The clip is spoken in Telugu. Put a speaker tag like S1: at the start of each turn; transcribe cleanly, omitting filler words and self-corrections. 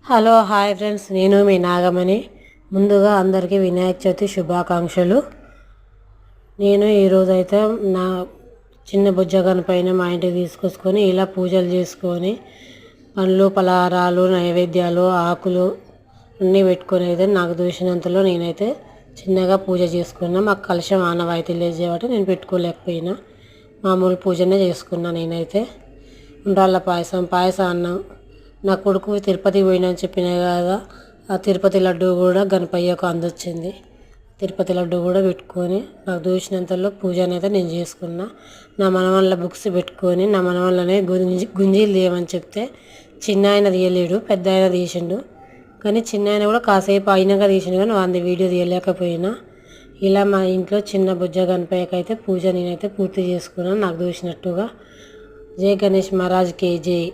S1: హలో హాయ్ ఫ్రెండ్స్, నేను మీ నాగమణి. ముందుగా అందరికీ వినాయక చవితి శుభాకాంక్షలు. నేను ఈరోజైతే నా చిన్న బుజ్జగన్ పైన మా ఇంటికి తీసుకొచ్చుకొని ఇలా పూజలు చేసుకొని పండ్లు పలహారాలు నైవేద్యాలు ఆకులు అన్నీ పెట్టుకొని అయితే నాకు దూసినంతలో నేనైతే చిన్నగా పూజ చేసుకున్నా. మాకు కలశం ఆనవాయితీ లేదు కాబట్టి నేను పెట్టుకోలేకపోయినా, మామూలు పూజనే చేసుకున్నా. నేనైతే ఉండ్రాళ్ళ పాయసం అన్నం. నా కొడుకు తిరుపతి పోయినా అని చెప్పినా కదా, ఆ తిరుపతి లడ్డు కూడా గణపయ్యకు అందొచ్చింది. తిరుపతి లడ్డు కూడా పెట్టుకొని నాకు దూసినంతలో పూజ అనేది నేను చేసుకున్నా. నా మనవళ్ళ బుక్స్ పెట్టుకొని నా మనవళ్ళనే గుంజీలు తీయమని చెప్తే చిన్న ఆయన తీయలేడు, పెద్ద ఆయన తీసిండు. కానీ చిన్న ఆయన కూడా కాసేపు అయినాక తీసిండు, కానీ వాంది వీడియో తీయలేకపోయినా. ఇలా మా ఇంట్లో చిన్న బుజ్జ గణపయ్యకైతే పూజ నేనైతే పూర్తి చేసుకున్నాను నాకు దూసినట్టుగా. జై గణేష్ మహారాజ్కి జై.